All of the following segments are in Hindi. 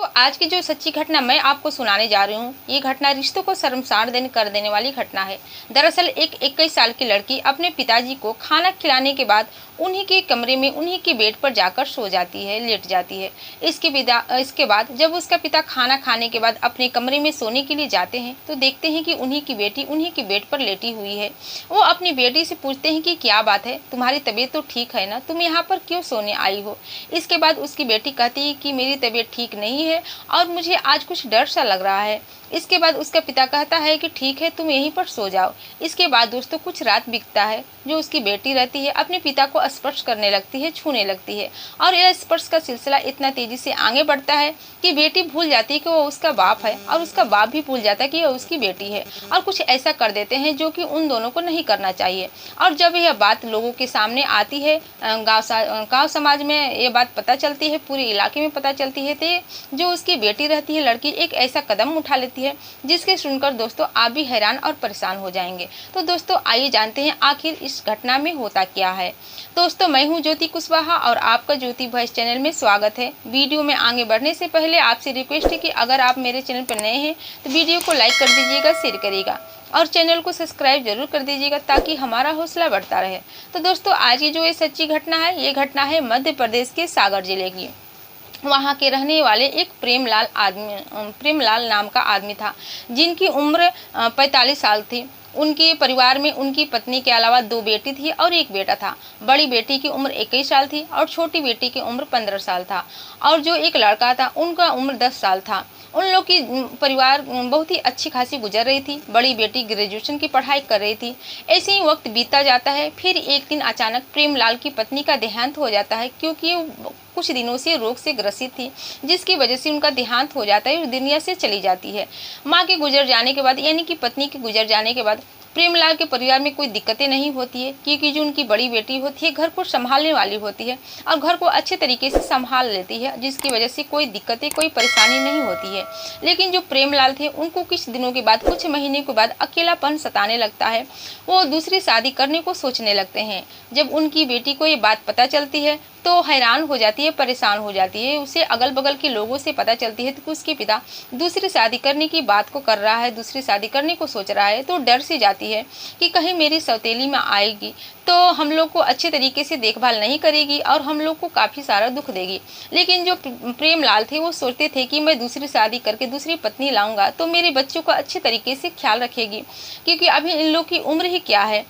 आज की जो सच्ची घटना मैं आपको सुनाने जा रही हूँ, ये घटना रिश्तों को शर्मसार कर देने वाली घटना है। दरअसल एक 21 साल की लड़की अपने पिताजी को खाना खिलाने के बाद उन्हीं के कमरे में उन्हीं के बेड पर जाकर सो जाती है, लेट जाती है। इसके बाद जब उसका पिता खाना खाने के बाद अपने कमरे में सोने के लिए जाते हैं तो देखते हैं कि उन्हीं की बेटी उन्हीं के बेड पर लेटी हुई है। वो अपनी बेटी से पूछते हैं कि क्या बात है, तुम्हारी तबीयत तो ठीक है ना, तुम यहाँ पर क्यों सोने आई हो। इसके बाद उसकी बेटी कहती है कि मेरी तबीयत ठीक नहीं है और मुझे आज कुछ डर सा लग रहा है। इसके बाद उसका पिता कहता है कि ठीक है, तुम यहीं पर सो जाओ। इसके बाद दोस्तों कुछ रात बीतता है। जो उसकी बेटी रहती है अपने पिता को स्पर्श करने लगती है, छूने लगती है और यह स्पर्श का सिलसिला इतना तेजी से आगे बढ़ता है कि बेटी भूल जाती है कि वो उसका बाप है और उसका बाप भी भूल जाता है कि यह उसकी बेटी है और कुछ ऐसा कर देते हैं जो कि उन दोनों को नहीं करना चाहिए। और जब यह बात लोगों के सामने आती है, गाँव समाज में ये बात पता चलती है, पूरे इलाके में पता चलती है, तो जो उसकी बेटी रहती है लड़की एक ऐसा कदम उठा लेती है जिसके सुनकर दोस्तों आप भी हैरान और परेशान हो जाएंगे। तो दोस्तों आइए जानते हैं आखिर इस घटना में होता क्या है। दोस्तों मैं हूं ज्योति कुशवाहा और आपका ज्योति वॉइस चैनल में स्वागत है। वीडियो में आगे बढ़ने से पहले आपसे रिक्वेस्ट है कि अगर आप मेरे चैनल पर नए हैं तो वीडियो को लाइक कर दीजिएगा, शेयर करिएगा और चैनल को सब्सक्राइब जरूर कर दीजिएगा ताकि हमारा हौसला बढ़ता रहे। तो दोस्तों आज की जो ये सच्ची घटना है, ये घटना है मध्य प्रदेश के सागर जिले की। वहाँ के रहने वाले एक प्रेमलाल नाम का आदमी था जिनकी उम्र 45 साल थी। उनके परिवार में उनकी पत्नी के अलावा 2 बेटी थी और 1 बेटा था। बड़ी बेटी की उम्र 21 साल थी और छोटी बेटी की उम्र 15 साल था और जो एक लड़का था उनका उम्र 10 साल था। उन लोग की परिवार बहुत ही अच्छी खासी गुजर रही थी। बड़ी बेटी ग्रेजुएशन की पढ़ाई कर रही थी। ऐसे ही वक्त बीतता जाता है। फिर एक दिन अचानक प्रेमलाल की पत्नी का देहांत हो जाता है क्योंकि वो कुछ दिनों से रोग से ग्रसित थी, जिसकी वजह से उनका देहांत हो जाता है और दुनिया से चली जाती है। माँ के गुजर जाने के बाद यानी कि पत्नी के गुजर जाने के बाद प्रेमलाल के परिवार में कोई दिक्कतें नहीं होती है क्योंकि जो उनकी बड़ी बेटी होती है घर को संभालने वाली होती है और घर को अच्छे तरीके से संभाल लेती है, जिसकी वजह से कोई दिक्कतें कोई परेशानी नहीं होती है। लेकिन जो प्रेमलाल थे उनको कुछ दिनों के बाद, कुछ महीने के बाद अकेलापन सताने लगता है। वो दूसरी शादी करने को सोचने लगते हैं। जब उनकी बेटी को ये बात पता चलती है तो हैरान हो जाती है, परेशान हो जाती है। उसे अगल बगल के लोगों से पता चलती है कि उसके पिता दूसरी शादी करने की बात को कर रहा है, दूसरी शादी करने को सोच रहा है। तो डर से जाती है कि कहीं मेरी सौतेली में आएगी तो हम लोग को अच्छे तरीके से देखभाल नहीं करेगी और हम लोग को काफ़ी सारा दुख देगी। लेकिन जो प्रेमलाल थे वो सोचते थे कि मैं दूसरी शादी करके दूसरी पत्नी लाऊंगा तो मेरे बच्चों का अच्छे तरीके से ख्याल रखेगी, क्योंकि अभी इन लोग की उम्र ही क्या है।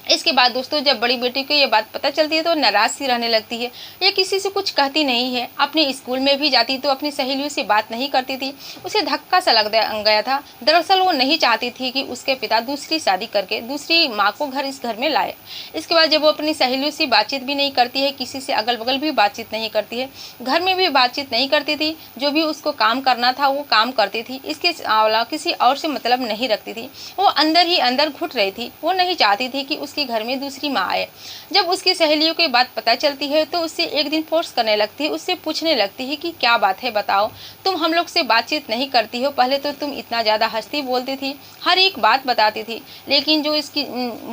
इसके बाद दोस्तों जब बड़ी बेटी को ये बात पता चलती है तो नाराज सी रहने लगती है। ये किसी से कुछ कहती नहीं है। अपने स्कूल में भी जाती तो अपनी सहेलियों से बात नहीं करती थी। उसे धक्का सा लग गया था। दरअसल वो नहीं चाहती थी कि उसके पिता दूसरी शादी करके दूसरी माँ को इस घर में लाए। इसके बाद जब वो अपनी सहेलियों से बातचीत भी नहीं करती है, किसी से अगल बगल भी बातचीत नहीं करती है, घर में भी बातचीत नहीं करती थी, जो भी उसको काम करना था वो काम करती थी, इसके अलावा किसी और से मतलब नहीं रखती थी। वो अंदर ही अंदर घुट रही थी। वो नहीं चाहती थी कि उसके घर में दूसरी माँ आए। जब उसकी सहेलियों की बात पता चलती है तो उससे एक दिन फोर्स करने लगती है, उससे पूछने लगती है कि क्या बात है, बताओ, तुम हम लोग से बातचीत नहीं करती हो, पहले तो तुम इतना ज़्यादा हंसती बोलती थी, हर एक बात बताती थी। लेकिन जो इसकी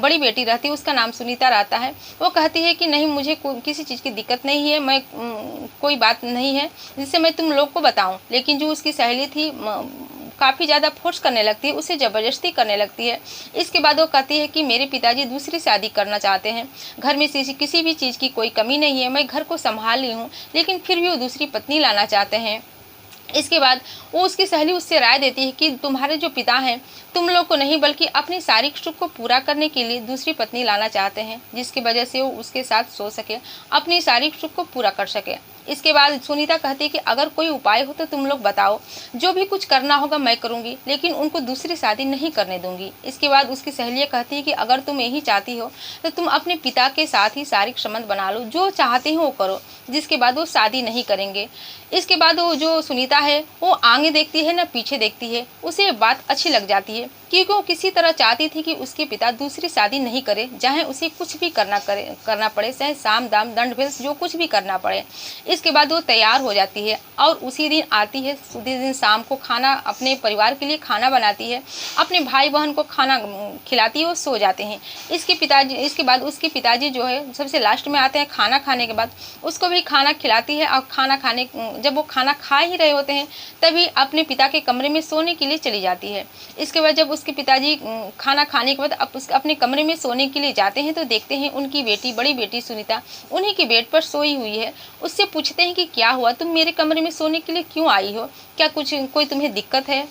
बड़ी बेटी रहती है, उसका नाम सुनीता रहता है, वो कहती है कि नहीं, मुझे किसी चीज़ की दिक्कत नहीं है, मैं कोई बात नहीं है जिससे मैं तुम लोग को बताऊँ। लेकिन जो उसकी सहेली थी काफ़ी ज़्यादा फोर्स करने लगती है, उसे ज़बरदस्ती करने लगती है। इसके बाद वो कहती है कि मेरे पिताजी दूसरी शादी करना चाहते हैं, घर में किसी भी चीज़ की कोई कमी नहीं है, मैं घर को संभाल ली हूँ, लेकिन फिर भी वो दूसरी पत्नी लाना चाहते हैं। इसके बाद वो उसकी सहेली उससे राय देती है कि तुम्हारे जो पिता हैं तुम लोग को नहीं बल्कि अपनी शारीरिक सुख को पूरा करने के लिए दूसरी पत्नी लाना चाहते हैं, जिसकी वजह से वो उसके साथ सो सके, अपनी शारीरिक सुख को पूरा कर सके। इसके बाद सुनीता कहती है कि अगर कोई उपाय हो तो तुम लोग बताओ, जो भी कुछ करना होगा मैं करूंगी, लेकिन उनको दूसरी शादी नहीं करने दूंगी। इसके बाद उसकी सहेलियाँ कहती है कि अगर तुम यही चाहती हो तो तुम अपने पिता के साथ ही शारीरिक संबंध बना लो, जो चाहते हो वो करो। जिसके बाद वो शादी नहीं करेंगे। इसके बाद वो जो सुनीता है वो आगे देखती है ना पीछे देखती है, उसे बात अच्छी लग जाती चाहिए, क्योंकि वो किसी तरह चाहती थी कि उसके पिता दूसरी शादी नहीं करे, चाहे उसे कुछ भी करना पड़े, चाहे साम दाम दंड भेद जो कुछ भी करना पड़े। इसके बाद वो तैयार हो जाती है और उसी दिन आती है, उसी दिन शाम को खाना अपने परिवार के लिए खाना बनाती है, अपने भाई बहन को खाना खिलाती है, वो सो जाते हैं। इसके बाद उसके पिताजी जो है सबसे लास्ट में आते हैं। खाना खाने के बाद उसको भी खाना खिलाती है और जब वो खाना खा ही रहे होते हैं तभी अपने पिता के कमरे में सोने के लिए चली जाती है। इसके बाद जब उसके पिताजी खाना खाने के बाद अपने कमरे में सोने के लिए जाते हैं तो देखते हैं उनकी बड़ी बेटी सुनीता उन्हीं के बेड पर सोई हुई है। उससे पूछते हैं कि क्या हुआ, तुम मेरे कमरे में सोने के लिए क्यों आई हो, क्या कोई तुम्हें दिक्कत है।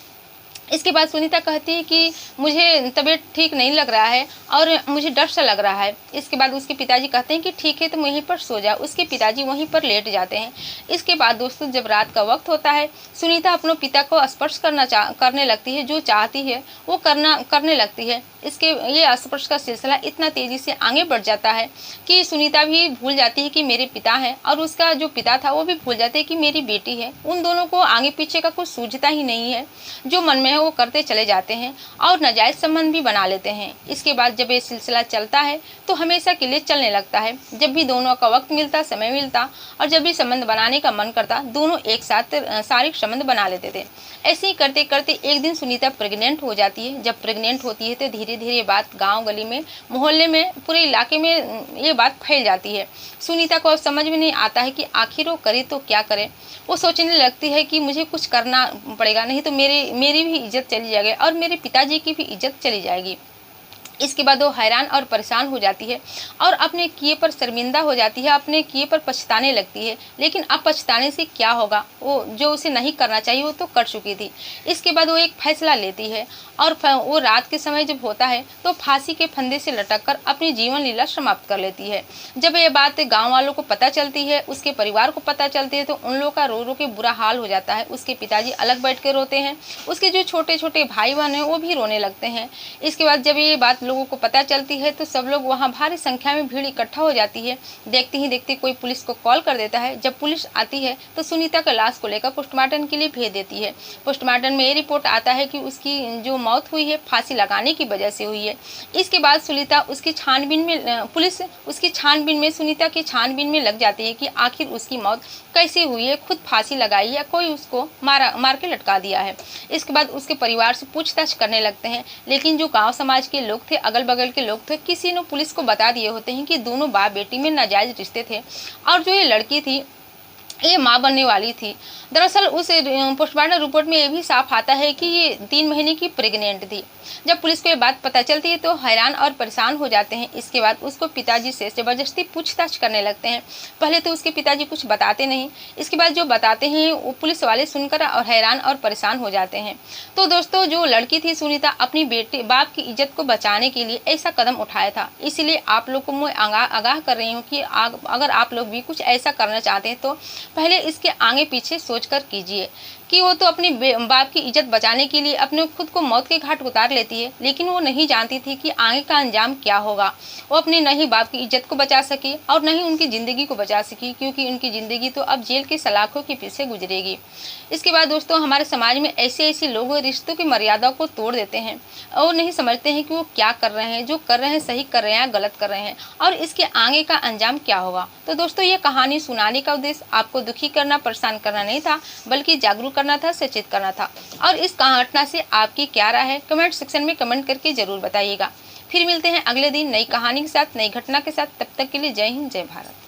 इसके बाद सुनीता कहती है कि मुझे तबीयत ठीक नहीं लग रहा है और मुझे डर सा लग रहा है। इसके बाद उसके पिताजी कहते हैं कि ठीक है तुम वहीं पर सो जाओ। उसके पिताजी वहीं पर लेट जाते हैं। इसके बाद दोस्तों जब रात का वक्त होता है, सुनीता अपने पिता को स्पर्श करने लगती है, जो चाहती है वो करने लगती है। ये स्पर्श का सिलसिला इतना तेजी से आगे बढ़ जाता है कि सुनीता भी भूल जाती है कि मेरे पिता हैं और उसका जो पिता था वो भी भूल जाते हैं कि मेरी बेटी है। उन दोनों को आगे पीछे का कुछ सूझता ही नहीं है, जो मन में है वो करते चले जाते हैं और नाजायज संबंध भी बना लेते हैं। इसके बाद जब ये सिलसिला चलता है तो हमेशा के लिए चलने लगता है। जब भी दोनों का वक्त मिलता, समय मिलता और जब भी संबंध बनाने का मन करता, दोनों एक साथ शारीरिक संबंध बना लेते थे। ऐसे ही करते करते एक दिन सुनीता प्रेग्नेंट हो जाती है। जब प्रेग्नेंट होती है तो धीरे धीरे बात गांव गली में, मोहल्ले में, पूरे इलाके में ये बात फैल जाती है। सुनीता को अब समझ में नहीं आता है कि आखिर वो करे तो क्या करे। वो सोचने लगती है कि मुझे कुछ करना पड़ेगा, नहीं तो मेरी भी इज्जत चली जाएगी और मेरे पिताजी की भी इज्जत चली जाएगी। इसके बाद वो हैरान और परेशान हो जाती है और अपने किए पर शर्मिंदा हो जाती है, अपने किए पर पछताने लगती है। लेकिन अब पछताने से क्या होगा, वो जो उसे नहीं करना चाहिए वो तो कर चुकी थी। इसके बाद वो एक फैसला लेती है और वो रात के समय जब होता है तो फांसी के फंदे से लटक कर अपनी जीवन लीला समाप्त कर लेती है। जब ये बात गाँव वालों को पता चलती है, उसके परिवार को पता चलती है, तो उन लोगों का रो रो के बुरा हाल हो जाता है। उसके पिताजी अलग बैठ के रोते हैं, उसके जो छोटे छोटे भाई बहन हैं वो भी रोने लगते हैं। इसके बाद जब ये बात लोगों को पता चलती है तो सब लोग वहाँ भारी संख्या में भीड़ इकट्ठा हो जाती है। देखते ही देखते कोई पुलिस को कॉल कर देता है। जब पुलिस आती है तो सुनीता का लाश को लेकर पोस्टमार्टम के लिए भेज देती है। पोस्टमार्टम में ये रिपोर्ट आता है कि उसकी जो मौत हुई है फांसी लगाने की वजह से हुई है। इसके बाद सुनीता पुलिस उसकी छानबीन में सुनीता की छानबीन में लग जाती है कि आखिर उसकी मौत कैसे हुई है, खुद फांसी लगाई या कोई उसको मार के लटका दिया है। इसके बाद उसके परिवार से पूछताछ करने लगते हैं, लेकिन जो गांव समाज के लोग थे, अगल बगल के लोग थे, किसी ने पुलिस को बता दिए होते हैं कि दोनों बाप बेटी में नाजायज रिश्ते थे और जो ये लड़की थी ये माँ बनने वाली थी। दरअसल उस पोस्टमार्टम रिपोर्ट में ये भी साफ आता है कि ये 3 महीने की प्रेग्नेंट थी। जब पुलिस को ये बात पता चलती है तो हैरान और परेशान हो जाते हैं। इसके बाद उसको पिताजी से ज़बरदस्ती पूछताछ करने लगते हैं। पहले तो उसके पिताजी कुछ बताते नहीं, इसके बाद जो बताते हैं वो पुलिस वाले सुनकर और हैरान और परेशान हो जाते हैं। तो दोस्तों जो लड़की थी सुनीता अपनी बाप की इज्जत को बचाने के लिए ऐसा कदम उठाया था। इसीलिए आप लोग को मैं आगाह कर रही हूँ कि अगर आप लोग भी कुछ ऐसा करना चाहते हैं तो पहले इसके आगे पीछे सोचकर कीजिए कि वो तो अपने बाप की इज्जत बचाने के लिए अपने खुद को मौत के घाट उतार लेती है, लेकिन वो नहीं जानती थी कि आगे का अंजाम क्या होगा। वो अपने न ही बाप की इज्जत को बचा सकी और न ही उनकी ज़िंदगी को बचा सकी, क्योंकि उनकी ज़िंदगी तो अब जेल के सलाखों के पीछे गुजरेगी। इसके बाद दोस्तों हमारे समाज में ऐसे लोग रिश्तों की मर्यादा को तोड़ देते हैं और नहीं समझते हैं कि वो क्या कर रहे हैं, जो कर रहे हैं सही कर रहे हैं या गलत कर रहे हैं और इसके आगे का अंजाम क्या होगा। तो दोस्तों ये कहानी सुनाने का उद्देश्य आपको दुखी करना, परेशान करना नहीं था, बल्कि जागरूक करना था, सचेत करना था। और इस घटना से आपकी क्या राय है, कमेंट सेक्शन में कमेंट करके जरूर बताइएगा। फिर मिलते हैं अगले दिन नई कहानी के साथ, नई घटना के साथ। तब तक के लिए जय हिंद, जय भारत।